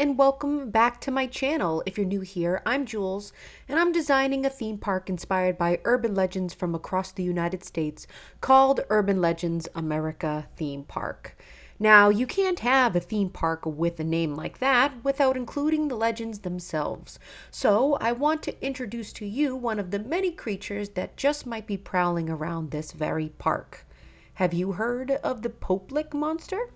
and welcome back to my channel. If you're new here, I'm Jules, and I'm designing a theme park inspired by urban legends from across the United States called Urban Legends America Theme Park. Now, you can't have a theme park with a name like that without including the legends themselves. So, I want to introduce to you one of the many creatures that just might be prowling around this very park. Have you heard of the popelickmonster?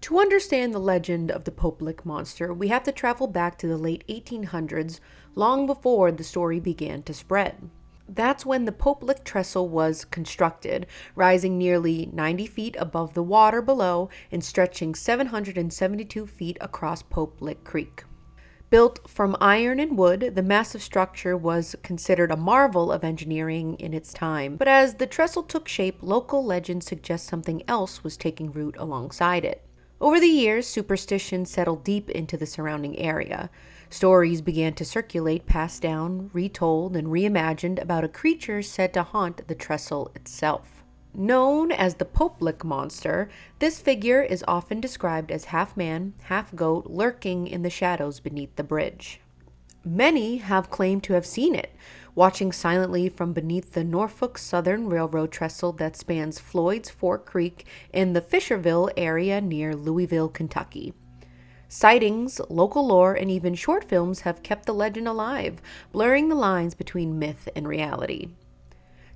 To understand the legend of the popelickmonster, we have to travel back to the late 1800s, long before the story began to spread. That's when the popelick trestle was constructed, rising nearly 90 feet above the water below and stretching 772 feet across Popelick Creek. Built from iron and wood, the massive structure was considered a marvel of engineering in its time. But as the trestle took shape, local legends suggest something else was taking root alongside it. Over the years, superstition settled deep into the surrounding area. Stories began to circulate, passed down, retold, and reimagined about a creature said to haunt the trestle itself. Known as the popelickmonster, this figure is often described as half man, half goat, lurking in the shadows beneath the bridge. Many have claimed to have seen it, watching silently from beneath the Norfolk Southern Railroad trestle that spans Floyd's Fork Creek in the Fisherville area near Louisville, Kentucky. Sightings, local lore, and even short films have kept the legend alive, blurring the lines between myth and reality.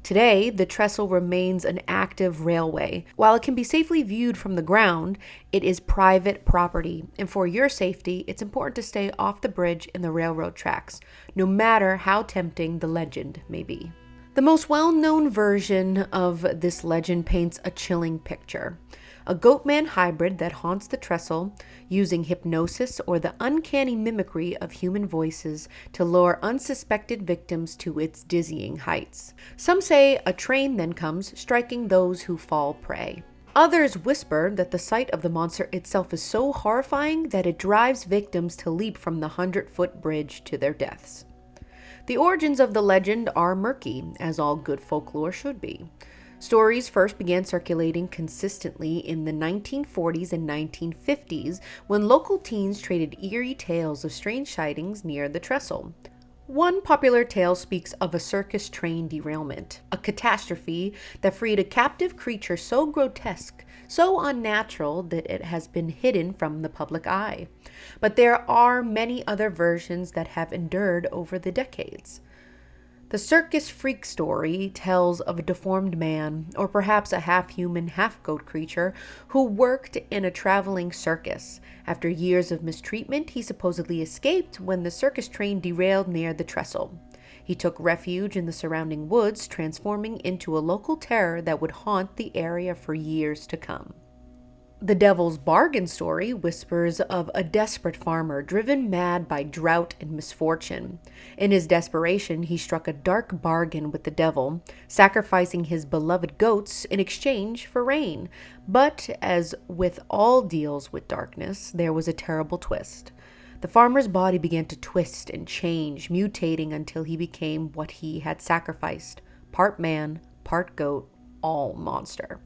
Today, the trestle remains an active railway. While it can be safely viewed from the ground, it is private property, and for your safety, it's important to stay off the bridge and the railroad tracks, no matter how tempting the legend may be. The most well-known version of this legend paints a chilling picture. A goat-man hybrid that haunts the trestle, using hypnosis or the uncanny mimicry of human voices to lure unsuspected victims to its dizzying heights. Some say a train then comes, striking those who fall prey. Others whisper that the sight of the monster itself is so horrifying that it drives victims to leap from the 100-foot bridge to their deaths. The origins of the legend are murky, as all good folklore should be. Stories first began circulating consistently in the 1940s and 1950s when local teens traded eerie tales of strange sightings near the trestle. One popular tale speaks of a circus train derailment, a catastrophe that freed a captive creature so grotesque, so unnatural that it has been hidden from the public eye. But there are many other versions that have endured over the decades. The circus freak story tells of a deformed man, or perhaps a half-human, half-goat creature, who worked in a traveling circus. After years of mistreatment, he supposedly escaped when the circus train derailed near the trestle. He took refuge in the surrounding woods, transforming into a local terror that would haunt the area for years to come. The Devil's Bargain story whispers of a desperate farmer driven mad by drought and misfortune. In his desperation, he struck a dark bargain with the devil, sacrificing his beloved goats in exchange for rain. But as with all deals with darkness, there was a terrible twist. The farmer's body began to twist and change, mutating until he became what he had sacrificed: part man, part goat, all monster.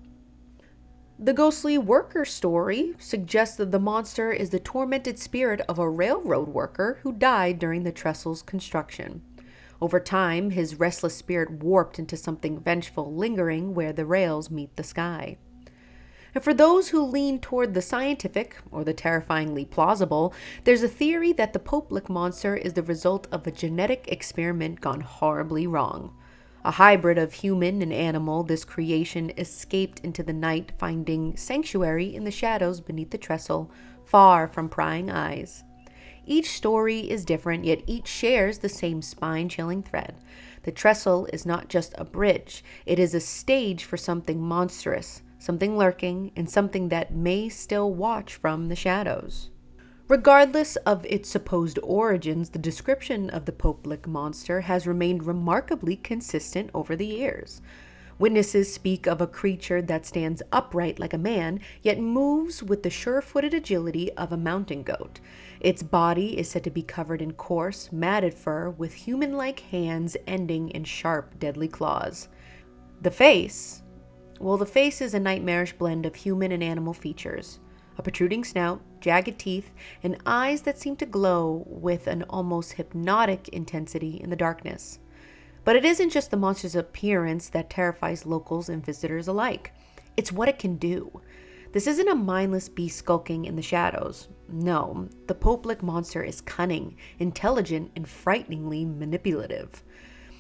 The ghostly worker story suggests that the monster is the tormented spirit of a railroad worker who died during the trestle's construction. Over time, his restless spirit warped into something vengeful, lingering where the rails meet the sky. And for those who lean toward the scientific, or the terrifyingly plausible, there's a theory that the popelickmonster is the result of a genetic experiment gone horribly wrong. A hybrid of human and animal, this creation escaped into the night, finding sanctuary in the shadows beneath the trestle, far from prying eyes. Each story is different, yet each shares the same spine-chilling thread. The trestle is not just a bridge, it is a stage for something monstrous, something lurking, and something that may still watch from the shadows. Regardless of its supposed origins, the description of the popelickmonster has remained remarkably consistent over the years. Witnesses speak of a creature that stands upright like a man, yet moves with the sure-footed agility of a mountain goat. Its body is said to be covered in coarse, matted fur with human-like hands ending in sharp, deadly claws. The face is a nightmarish blend of human and animal features. A protruding snout, jagged teeth, and eyes that seem to glow with an almost hypnotic intensity in the darkness. But it isn't just the monster's appearance that terrifies locals and visitors alike. It's what it can do. This isn't a mindless beast skulking in the shadows. No, the Popelick monster is cunning, intelligent, and frighteningly manipulative.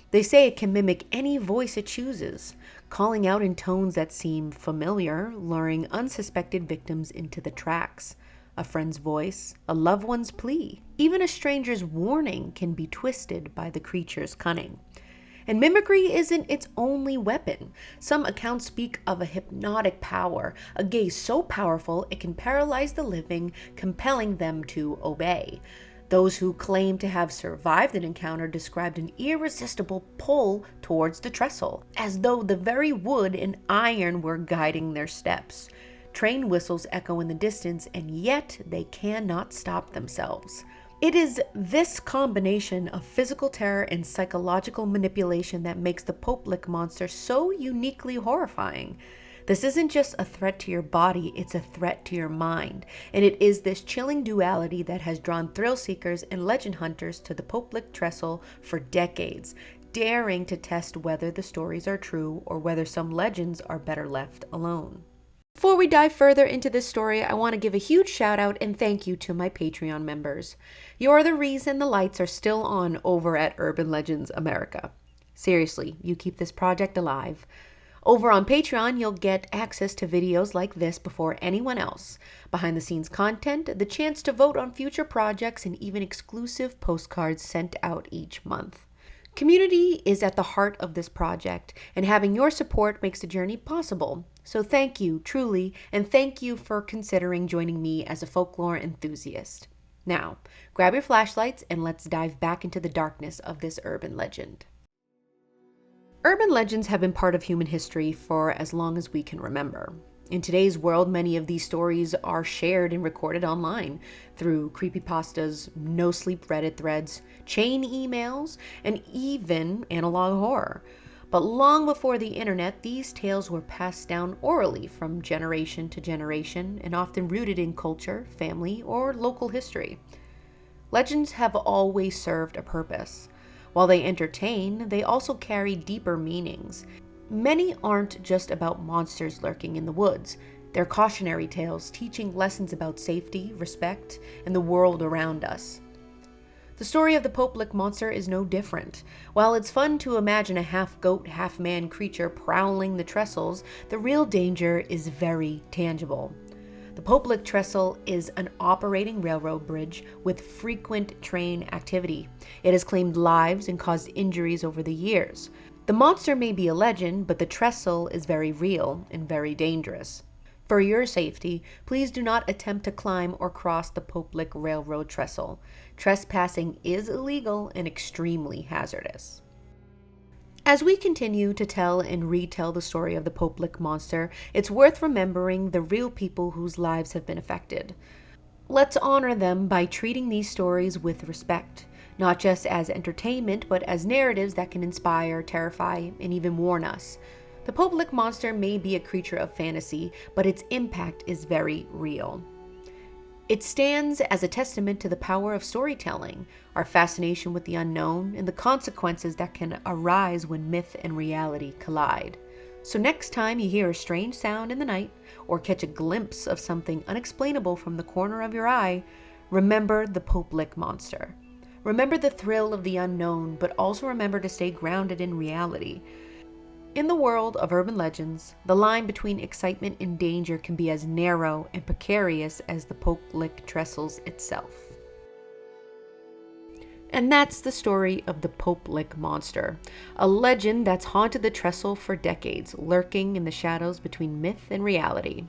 They say it can mimic any voice it chooses, calling out in tones that seem familiar, luring unsuspected victims into the tracks. A friend's voice, a loved one's plea, even a stranger's warning can be twisted by the creature's cunning. And mimicry isn't its only weapon. Some accounts speak of a hypnotic power, a gaze so powerful it can paralyze the living, compelling them to obey. Those who claim to have survived an encounter described an irresistible pull towards the trestle, as though the very wood and iron were guiding their steps. Train whistles echo in the distance, and yet they cannot stop themselves. It is this combination of physical terror and psychological manipulation that makes the Popelick monster so uniquely horrifying. This isn't just a threat to your body, it's a threat to your mind. And it is this chilling duality that has drawn thrill seekers and legend hunters to the Popelick trestle for decades, daring to test whether the stories are true or whether some legends are better left alone. Before we dive further into this story, I want to give a huge shout out and thank you to my Patreon members. You're the reason the lights are still on over at Urban Legends America. Seriously, you keep this project alive. Over on Patreon, you'll get access to videos like this before anyone else, behind the scenes content, the chance to vote on future projects, and even exclusive postcards sent out each month. Community is at the heart of this project, and having your support makes the journey possible. So thank you, truly, and thank you for considering joining me as a folklore enthusiast. Now, grab your flashlights and let's dive back into the darkness of this urban legend. Urban legends have been part of human history for as long as we can remember. In today's world, many of these stories are shared and recorded online through creepypastas, no-sleep Reddit threads, chain emails, and even analog horror. But long before the internet, these tales were passed down orally from generation to generation and often rooted in culture, family, or local history. Legends have always served a purpose. While they entertain, they also carry deeper meanings. Many aren't just about monsters lurking in the woods. They're cautionary tales teaching lessons about safety, respect, and the world around us. The story of the Popelick monster is no different. While it's fun to imagine a half-goat, half-man creature prowling the trestles, the real danger is very tangible. The Popelick trestle is an operating railroad bridge with frequent train activity. It has claimed lives and caused injuries over the years. The monster may be a legend, but the trestle is very real and very dangerous. For your safety, please do not attempt to climb or cross the Popelick Railroad trestle. Trespassing is illegal and extremely hazardous. As we continue to tell and retell the story of the Popelick monster, it's worth remembering the real people whose lives have been affected. Let's honor them by treating these stories with respect, not just as entertainment, but as narratives that can inspire, terrify, and even warn us. The Popelick monster may be a creature of fantasy, but its impact is very real. It stands as a testament to the power of storytelling, our fascination with the unknown, and the consequences that can arise when myth and reality collide. So next time you hear a strange sound in the night, or catch a glimpse of something unexplainable from the corner of your eye, remember the Popelick monster. Remember the thrill of the unknown, but also remember to stay grounded in reality. In the world of urban legends, the line between excitement and danger can be as narrow and precarious as the Popelick trestles itself. And that's the story of the Popelick monster, a legend that's haunted the trestle for decades, lurking in the shadows between myth and reality.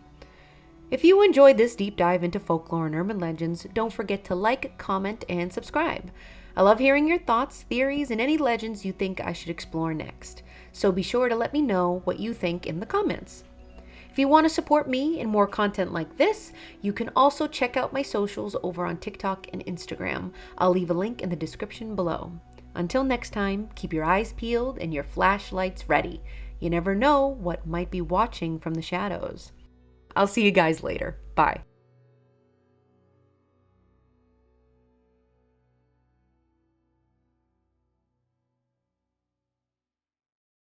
If you enjoyed this deep dive into folklore and urban legends, don't forget to like, comment, and subscribe. I love hearing your thoughts, theories, and any legends you think I should explore next. So be sure to let me know what you think in the comments. If you want to support me and more content like this, you can also check out my socials over on TikTok and Instagram. I'll leave a link in the description below. Until next time, keep your eyes peeled and your flashlights ready. You never know what might be watching from the shadows. I'll see you guys later. Bye.